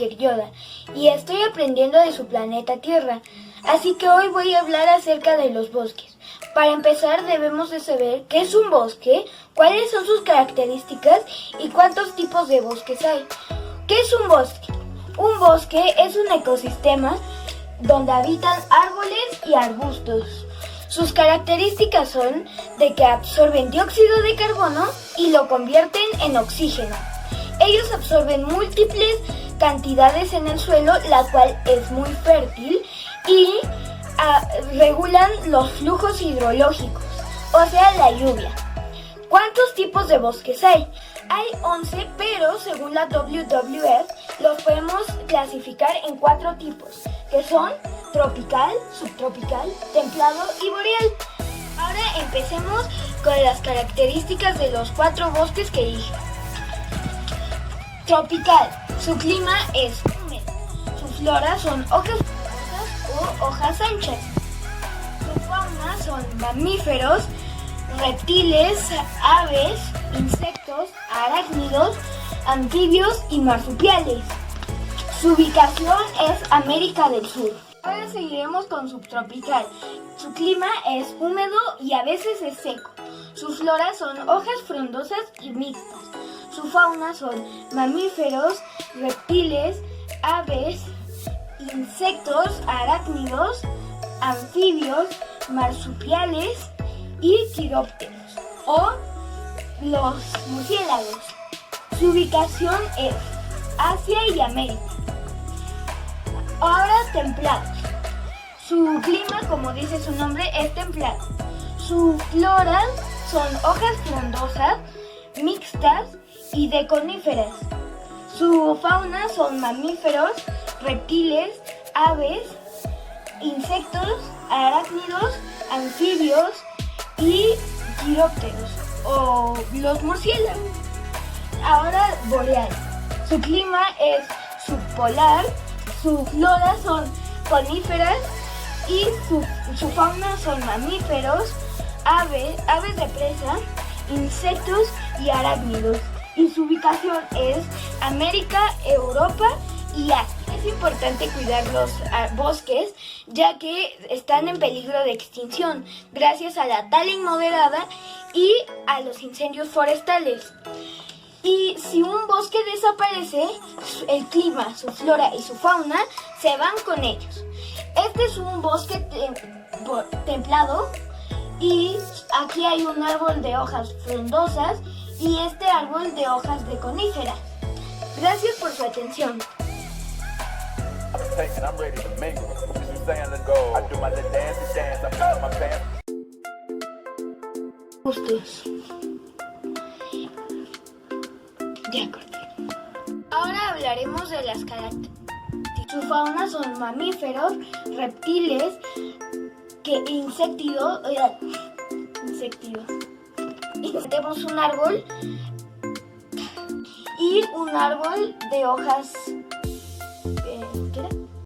Master Yoda y estoy aprendiendo de su planeta Tierra, así que hoy voy a hablar acerca de los bosques. Para empezar debemos de saber qué es un bosque, cuáles son sus características y cuántos tipos de bosques hay. ¿Qué es un bosque? Un bosque es un ecosistema donde habitan árboles y arbustos. Sus características son de que absorben dióxido de carbono y lo convierten en oxígeno. Ellos absorben múltiples cantidades en el suelo, la cual es muy fértil, y regulan los flujos hidrológicos, o sea, la lluvia. ¿Cuántos tipos de bosques hay? Hay 11, pero según la WWF los podemos clasificar en 4 tipos, que son tropical, subtropical, templado y boreal. Ahora empecemos con las características de los 4 bosques que dije. Tropical. Su clima es húmedo. Su flora son hojas o hojas anchas. Su fauna son mamíferos, reptiles, aves, insectos, arácnidos, anfibios y marsupiales. Su ubicación es América del Sur. Ahora seguiremos con subtropical. Su clima es húmedo y a veces es seco. Sus floras son hojas frondosas y mixtas. Su fauna son mamíferos, reptiles, aves, insectos, arácnidos, anfibios, marsupiales y quirópteros o los murciélagos. Su ubicación es Asia y América. Ahora templado. Su clima, como dice su nombre, es templado. Su flora son hojas frondosas, mixtas y de coníferas. Su fauna son mamíferos, reptiles, aves, insectos, arácnidos, anfibios y quirópteros o los murciélagos. Ahora boreal. Su clima es subpolar, su flora son coníferas y su fauna son mamíferos, aves de presa, insectos y arácnidos. Y su ubicación es América, Europa y Asia. Es importante cuidar los bosques, ya que están en peligro de extinción gracias a la tala inmoderada y a los incendios forestales. Y si un bosque desaparece, el clima, su flora y su fauna se van con ellos. Este es un bosque templado y aquí hay un árbol de hojas frondosas y este árbol de hojas de coníferas. Gracias por su atención. Gustos. Ya corté. Ahora hablaremos de las características. Su fauna son mamíferos, reptiles, insectívoros. Y tenemos un árbol de hojas